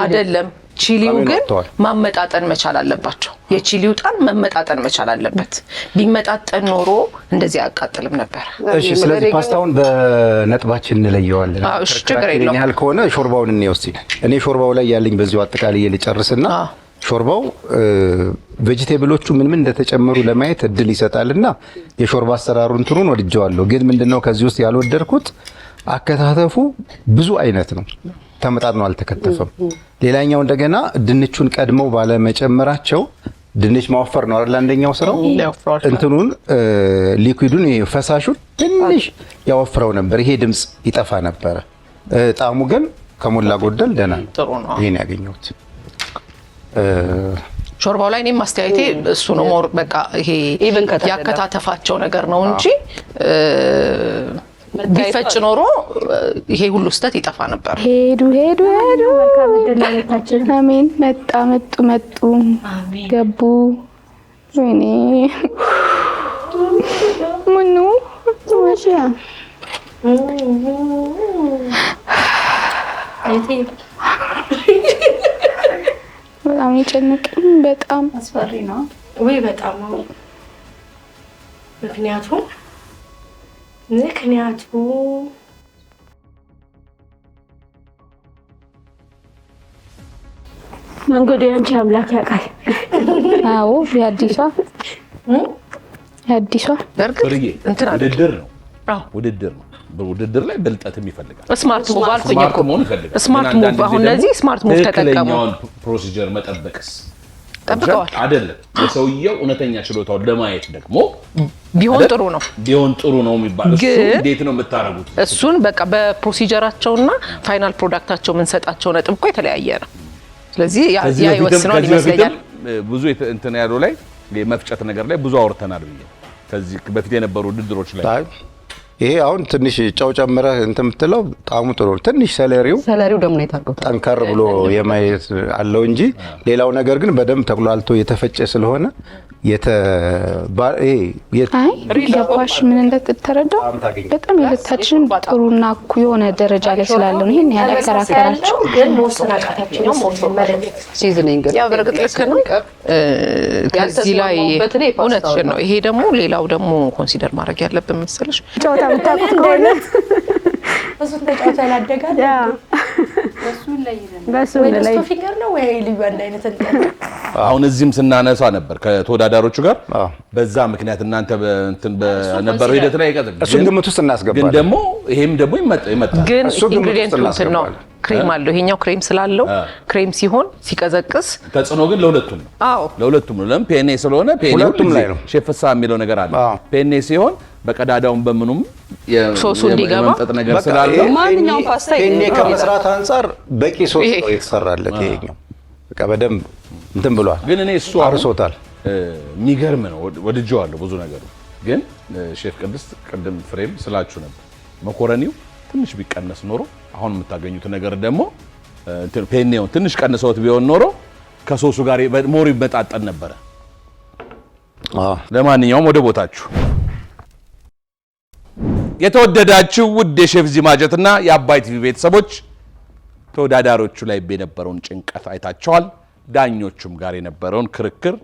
አይደለም ቺሊው ግን ማመጣጠን መቻል አለባቸው። የቺሊው ጣን መመጣጠን መቻል አለበት። ቢመጣጠን ኖሮ እንደዚህ አያቃጥልም ነበር። እሺ ስለዚህ ፓስታውን በነጥባችን እንለየዋለን። እሺ ችግር የለውም። ያህል ከሆነ ሾርባውን እንወስድ። እኔ ሾርባው ላይ ያለኝ በዚሁ አጠቃላይ ልጨርስና ሾርባው ቬጂቴብሎቹ ምን እንደተጨመሩ ለማየት እድል ይሰጣልና የሾርባ አሰራሩን እንትኑን ወድጀዋለሁ። ግን ምንድነው ከዚህ ውስጥ ያልወደድኩት አከታተፉ ብዙ አይነት ነው። ተመጣጥኖ አልተከተፈም። ሌላኛው እንደገና ድንቹን ቀድመው ባለ መጨመራቸው ድንች ማወፈር ነው አይደል አንደኛው ስራው እንትኑን ሊኩዊዱን ፈሳሹን ትንሽ ያወፍረው ነበር። ይሄ ድምጽ ይጠፋ ነበር። ጣዕሙ ግን ከሞላ ጎደል ደህና ነው። ይሄን ያገኘሁት ሾርባው ላይ እኔም ማስተያየቴ እሱ ነው። ሞር በቃ ይሄ ያከታተፋቸው ነገር ነው እንጂ ቢፈጭ ኖሮ ይሄ ሁሉ ስተት ይጠፋ ነበር። ሄዱ መልካም እድል ለቤታችን። አሜን። መጡ ገቡ። ወይኔ ምኑ ወሻ በጣም ይጨንቅ። በጣም አስፈሪ ነው ወይ? በጣም ምክንያቱም መንገዱ ያንቺ አምላክ ያውቃል። አዎ የአዲሷ ውድድር ነው። ውድድር ላይ ብልጠትም ይፈልጋል። ስማርት ሙቭ አልኩኝ እኮ ስማርት ሙቭ። አሁን እነዚህ ስማርት ሙቭ ተጠቀሙ። ትክክለኛውን ፕሮሲጀር መጠበቅስ ጠብቀዋል አይደለም። የሰውየው እውነተኛ ችሎታውን ለማየት ደግሞ ቢሆን ጥሩ ነው የሚባለው። እሱ እንዴት ነው የምታረጉት? እሱን በቃ በፕሮሲጀራቸውና ፋይናል ፕሮዳክታቸው የምንሰጣቸው ነጥብ እኮ የተለያየ ነው። ስለዚህ ያ ይወስነዋል ይመስለኛል። ብዙ እንትን ያለው ላይ የመፍጨት ነገር ላይ ብዙ አውርተናል ብዬ ከዚህ በፊት የነበሩ ውድድሮች ላይ ይሄ አሁን ትንሽ ጨው ጨምረህ እንትን የምትለው ጣዕሙ ጥሩ ነው። ትንሽ ሰለሪው ደግሞ የታቀው ጠንከር ብሎ የማየት አለው እንጂ ሌላው ነገር ግን በደንብ ተቁላልቶ የተፈጨ ስለሆነ ገባሽ? ምን እንደተረዳው በጣም የሁለታችን ጥሩና እኩ የሆነ ደረጃ ላይ ስላለው ይሄን ያላከራከራቸው ግን መወሰናቃታችን ነው። ሲዝኒንግ ያው በርግጥ ልክ ነው። ከዚህ ላይ እውነትሽን ነው። ይሄ ደግሞ ሌላው ደግሞ ኮንሲደር ማድረግ ያለብን መሰለሽ ጨዋታ የምታውቁት ከሆነ እሱ ተጫውታ ያላደጋል በሱ ላይ ፊንገር ነው ወይ ልዩ አንድ አይነት አሁን እዚህም ስናነሳ ነበር ከተወዳዳሮቹ ጋር በዛ ምክንያት እናንተ እንትን በነበረው ሂደት ላይ እሱን ግምት ውስጥ እናስገባለን። ግን ደግሞ ይሄም ደግሞ ይመጣ ግን ኢንግሪዲየንት ነው ክሬም አለው። ይሄኛው ክሬም ስላለው ክሬም ሲሆን ሲቀዘቅስ ተጽዕኖ ግን ለሁለቱም ነው። ለሁለቱም ነው። ለምን ፔኔ ስለሆነ ፔኔ ሁለቱም ላይ ነው። ሼፍሳ የሚለው ነገር አለ። ፔኔ ሲሆን በቀዳዳውን በምኑም ሶሱ እንዲገባ የመምጠጥ ነገር ስላለው ማንኛውም ፓስታ ፔኔ ከመስራት አንፃር በቂ ሶስ ነው የተሰራለት። ይሄኛው በቃ በደንብ እንትን ብሏል። ግን እኔ እሱ አርሶታል። የሚገርም ነው። ወድጄዋለሁ ብዙ ነገሩ። ግን ሼፍ ቅድስት ቅድም ፍሬም ስላችሁ ነበር መኮረኒው ትንሽ ቢቀነስ ኖሮ አሁን የምታገኙት ነገር ደግሞ እንትን ፔኔውን ትንሽ ቀንሰውት ቢሆን ኖሮ ከሶሱ ጋር ሞር ይመጣጠን ነበረ። ለማንኛውም ወደ ቦታችሁ የተወደዳችሁ ውድ የሼፍ ዚማጀትና የአባይ ቲቪ ቤተሰቦች ተወዳዳሪዎቹ ላይ የነበረውን ጭንቀት አይታችኋል። ዳኞቹም ጋር የነበረውን ክርክር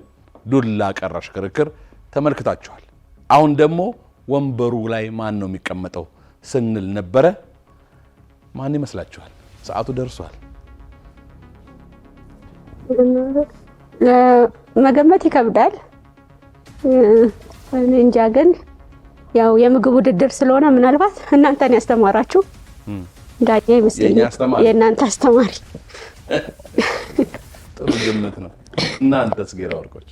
ዱላ ቀራሽ ክርክር ተመልክታችኋል። አሁን ደግሞ ወንበሩ ላይ ማን ነው የሚቀመጠው ስንል ነበረ። ማን ይመስላችኋል? ሰዓቱ ደርሷል። መገመት ይከብዳል። እንጃ ግን ያው የምግብ ውድድር ስለሆነ ምናልባት እናንተን ያስተማራችሁ ዳኛ ይመስለኛል። የእናንተ አስተማሪ ጥሩ ግምት ነው። እናንተስ ጌራ ወርቆች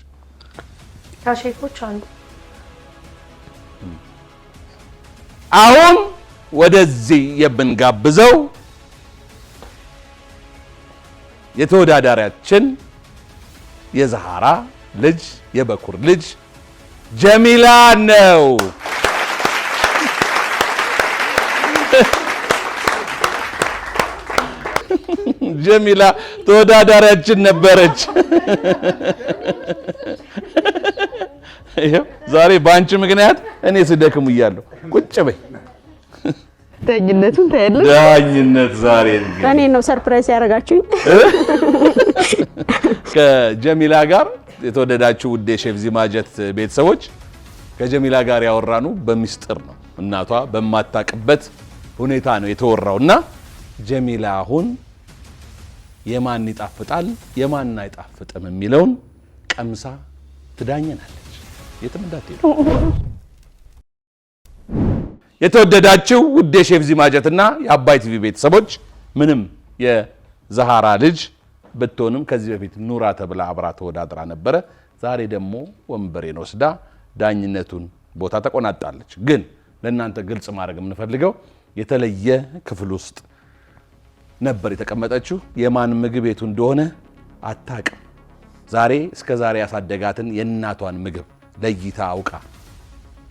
ከሼፎች አንዱ አሁን ወደዚህ የምንጋብዘው የተወዳዳሪያችን የዛሃራ ልጅ የበኩር ልጅ ጀሚላ ነው። ጀሚላ ተወዳዳሪያችን ነበረች። ዛሬ ባንቺ ምክንያት እኔ ስደክም እያለሁ ቁጭ በይ። ዳኝነቱን ታያለሽ። ዳኝነት ዛሬ እኔ ነው ሰርፕራይዝ ያደረጋችሁኝ። ከጀሚላ ጋር የተወደዳችሁ ውድ የሼፍ ዚማጀት ቤተሰቦች ከጀሚላ ጋር ያወራኑ በሚስጥር ነው። እናቷ በማታቅበት ሁኔታ ነው የተወራውና ጀሚላ አሁን የማን ይጣፍጣል የማን አይጣፍጥም የሚለውን ቀምሳ ትዳኘናለች። የትም እንዳትሄዱ። የተወደዳችሁ ውድ የሼፍ ዚማጀትና የአባይ ቲቪ ቤተሰቦች ምንም የዛሃራ ልጅ ብትሆንም ከዚህ በፊት ኑራ ተብላ አብራ ተወዳድራ ነበረ። ዛሬ ደግሞ ወንበሬን ወስዳ ዳኝነቱን ቦታ ተቆናጣለች። ግን ለእናንተ ግልጽ ማድረግ የምንፈልገው የተለየ ክፍል ውስጥ ነበር የተቀመጠችው። የማን ምግብ ቤቱ እንደሆነ አታውቅም። ዛሬ እስከ ዛሬ ያሳደጋትን የእናቷን ምግብ ለይታ አውቃ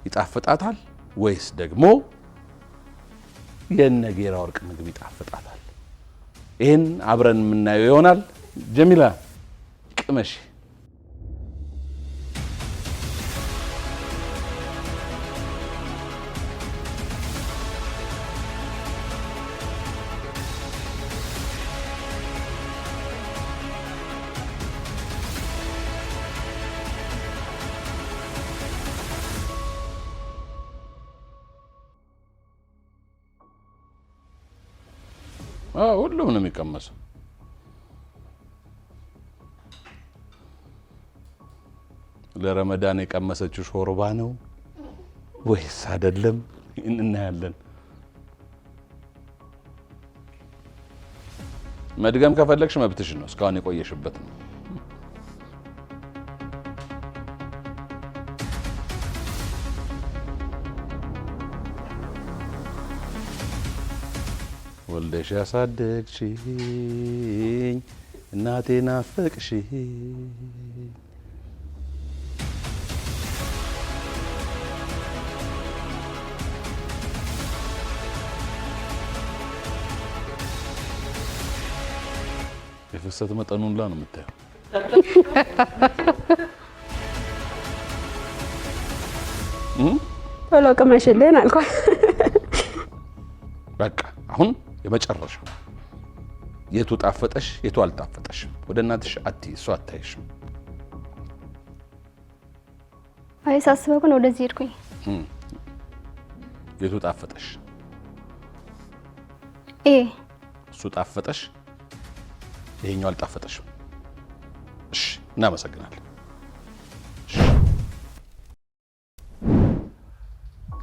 ይጣፍጣታል ወይስ ደግሞ የነጌራ ወርቅ ምግብ ይጣፍጣታል? ይህን አብረን የምናየው ይሆናል። ጀሚላ ቅመሽ። ሁሉም ነው የሚቀመሰው። ለረመዳን የቀመሰችው ሾርባ ነው ወይስ አይደለም? እናያለን። መድገም ከፈለግሽ መብትሽ ነው። እስካሁን የቆየሽበት ነው። ወልደሽ ያሳደግሽኝ እናቴ ናፈቅሽኝ። የፍሰት መጠኑን ላ ነው የምታየው። ቶሎ ቅመሽልን አልኳት። በቃ አሁን የመጨረሻ የቱ ጣፈጠሽ የቱ አልጣፈጠሽም? ወደ እናትሽ አትይ፣ እሷ አታይሽም። አይ ሳስበው ግን ወደዚህ ሄድኩኝ። የቱ ጣፈጠሽ? እሱ ጣፈጠሽ፣ ይሄኛው አልጣፈጠሽም። እሺ፣ እናመሰግናለን።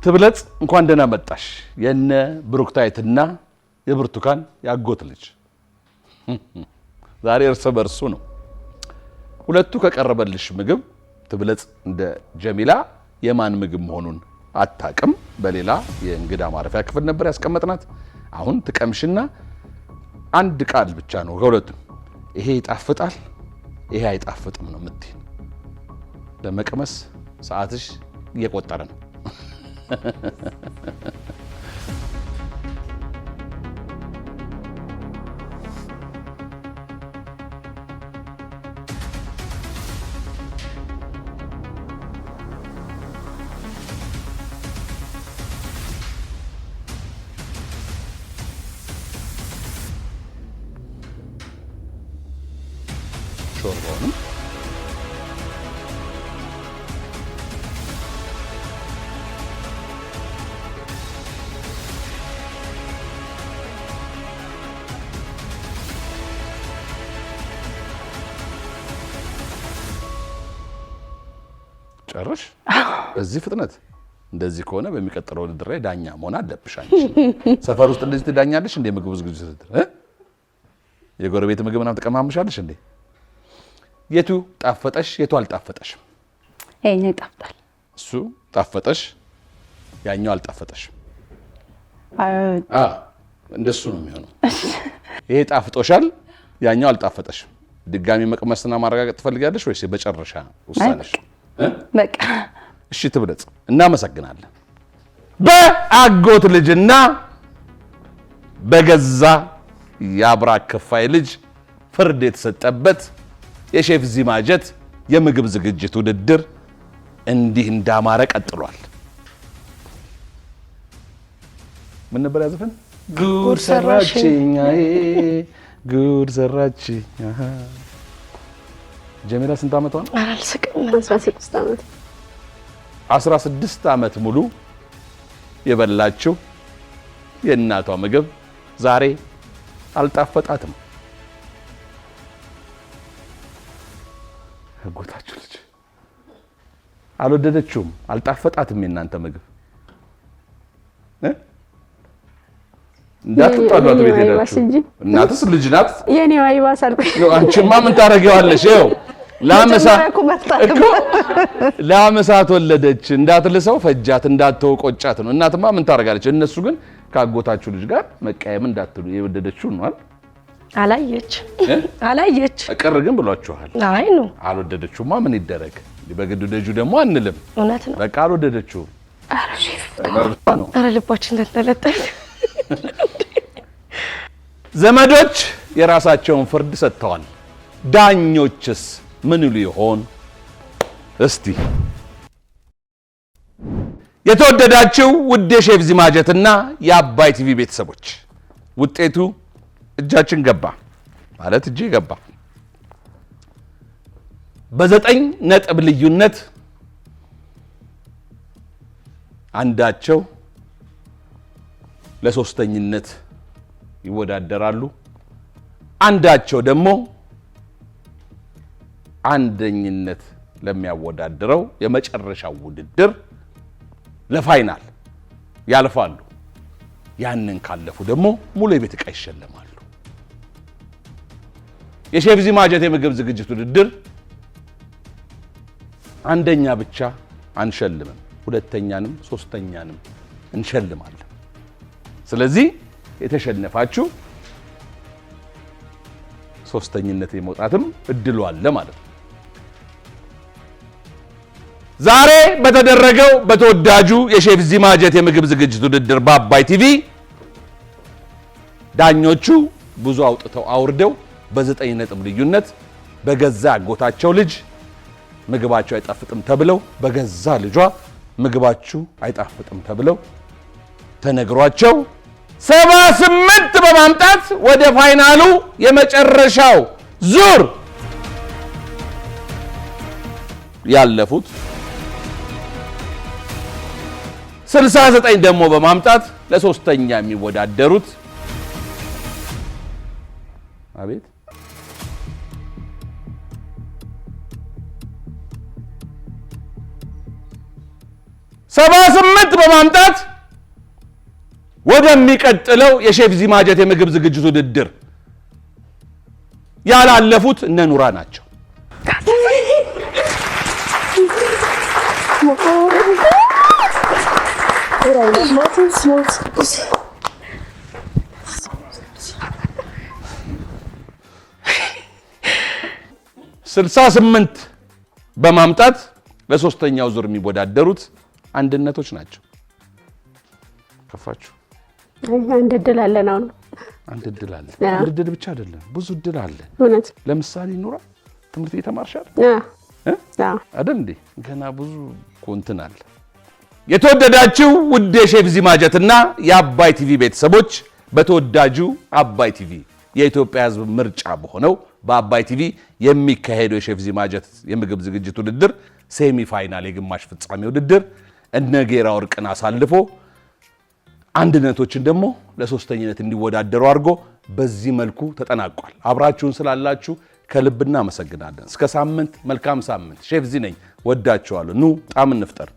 ትብለጽ እንኳን ደህና መጣሽ። የነ ብሩክታይትና የብርቱካን ያጎት ልጅ ዛሬ እርስ በርሱ ነው። ሁለቱ ከቀረበልሽ ምግብ ትብለጽ እንደ ጀሚላ የማን ምግብ መሆኑን አታቅም። በሌላ የእንግዳ ማረፊያ ክፍል ነበር ያስቀመጥናት። አሁን ትቀምሽና አንድ ቃል ብቻ ነው ከሁለቱም ይሄ ይጣፍጣል ይሄ አይጣፍጥም ነው የምትይን። ለመቅመስ ሰዓትሽ እየቆጠረ ነው። ሾርባውንም ጨርሽ። በዚህ ፍጥነት እንደዚህ ከሆነ በሚቀጥለው ውድድር ላይ ዳኛ መሆን አለብሽ አንቺ። ሰፈር ውስጥ እንደዚህ ትዳኛለሽ እንዴ? ምግብ ዝግጅት የጎረቤት ምግብ ምናምን ተቀማምሻለሽ እንዴ? የቱ ጣፈጠሽ የቱ አልጣፈጠሽም? ይሄኛው ይጣፍጣል። እሱ ጣፈጠሽ ያኛው አልጣፈጠሽም? እንደሱ ነው የሚሆነው። ይሄ ጣፍጦሻል ያኛው አልጣፈጠሽም። ድጋሚ መቅመስና ማረጋገጥ ትፈልጋለሽ ወይስ በጨረሻ ውሳኔሽ? በቃ እሺ ትብለጽ፣ እናመሰግናለን። በአጎት ልጅና በገዛ የአብራክ ከፋይ ልጅ ፍርድ የተሰጠበት የሼፍ ዚማጀት የምግብ ዝግጅት ውድድር እንዲህ እንዳማረ ቀጥሏል። ምን ነበር ያዘፈን? ጉድ ሰራችኝ ጉድ ሰራችኝ። ጀሚላ ስንት ዓመቷ ነው? አልስቅም። 16 ዓመት 16 ዓመት ሙሉ የበላችው የእናቷ ምግብ ዛሬ አልጣፈጣትም። ያጎታችሁ ልጅ አልወደደችውም፣ አልጣፈጣትም የእናንተ ምግብ። እንዳትጣሏት ቤት ሄዳችሁ። እናትስ ልጅ ናት። የኔ ዋይባስ አልኩኝ። አንቺማ ምን ታረጊዋለሽ? ይኸው ለአመሳት ወለደች እንዳትልሰው ፈጃት እንዳትተው ቆጫት ነው። እናትማ ምን ታረጋለች? እነሱ ግን ካጎታችሁ ልጅ ጋር መቀየም እንዳትሉ የወደደችው ነው አይደል? አላየች ቅር ግን ብሏችኋል። አይ ነው አልወደደችውማ ምን ይደረግ? በግዱ ደጁ ደግሞ አንልም። እውነት ነው። በቃ አልወደደችው። ኧረ ልባችን ተንጠለጠለ። ዘመዶች የራሳቸውን ፍርድ ሰጥተዋል። ዳኞችስ ምን ይሉ ይሆን? እስቲ የተወደዳችሁ ውድ የሼፍ ዚማጀትና የአባይ ቲቪ ቤተሰቦች ውጤቱ እጃችን ገባ ማለት እጄ ገባ። በ9 ነጥብ ልዩነት አንዳቸው ለሶስተኝነት ይወዳደራሉ፣ አንዳቸው ደግሞ አንደኝነት ለሚያወዳድረው የመጨረሻው ውድድር ለፋይናል ያልፋሉ። ያንን ካለፉ ደግሞ ሙሉ የቤት ዕቃ ይሸለማሉ። የሼፍ ዚማጀት የምግብ ዝግጅት ውድድር አንደኛ ብቻ አንሸልምም፣ ሁለተኛንም ሶስተኛንም እንሸልማለን። ስለዚህ የተሸነፋችሁ ሶስተኝነት የመውጣትም እድሉ አለ ማለት ነው። ዛሬ በተደረገው በተወዳጁ የሼፍ ዚማጀት የምግብ ዝግጅት ውድድር በአባይ ቲቪ ዳኞቹ ብዙ አውጥተው አውርደው በ9 ነጥብ ልዩነት በገዛ አጎታቸው ልጅ ምግባቸው አይጣፍጥም ተብለው በገዛ ልጇ ምግባችሁ አይጣፍጥም ተብለው ተነግሯቸው 78 በማምጣት ወደ ፋይናሉ የመጨረሻው ዙር ያለፉት 69 ደግሞ በማምጣት ለሶስተኛ የሚወዳደሩት አቤት 78 በማምጣት ወደሚቀጥለው የሼፍ ዚማጀት የምግብ ዝግጅት ውድድር ያላለፉት እነ ኑራ ናቸው። ስልሳ 8 በማምጣት ለሶስተኛው ዙር የሚወዳደሩት አንድነቶች ናቸው። ከፋችሁ አንድ እድል አለን። አሁን አንድ እድል አለ። አንድ እድል ብቻ አይደለም፣ ብዙ እድል አለ። እውነት ለምሳሌ ኑራ ትምህርት እየተማርሻል አይደል እንዴ? ገና ብዙ ኮንትን አለ። የተወደዳችሁ ውድ የሼፍ ዚማጀትና የአባይ ቲቪ ቤተሰቦች በተወዳጁ አባይ ቲቪ የኢትዮጵያ ሕዝብ ምርጫ በሆነው በአባይ ቲቪ የሚካሄደው የሼፍ ዚማጀት የምግብ ዝግጅት ውድድር ሴሚ ፋይናል የግማሽ ፍጻሜ ውድድር እነ ጌራ ወርቅን አሳልፎ አንድነቶችን ደግሞ ለሶስተኝነት እንዲወዳደሩ አድርጎ በዚህ መልኩ ተጠናቋል። አብራችሁን ስላላችሁ ከልብ እናመሰግናለን። እስከ ሳምንት መልካም ሳምንት። ሼፍ ዚ ነኝ። ወዳችኋለሁ። ኑ ጣም እንፍጠር።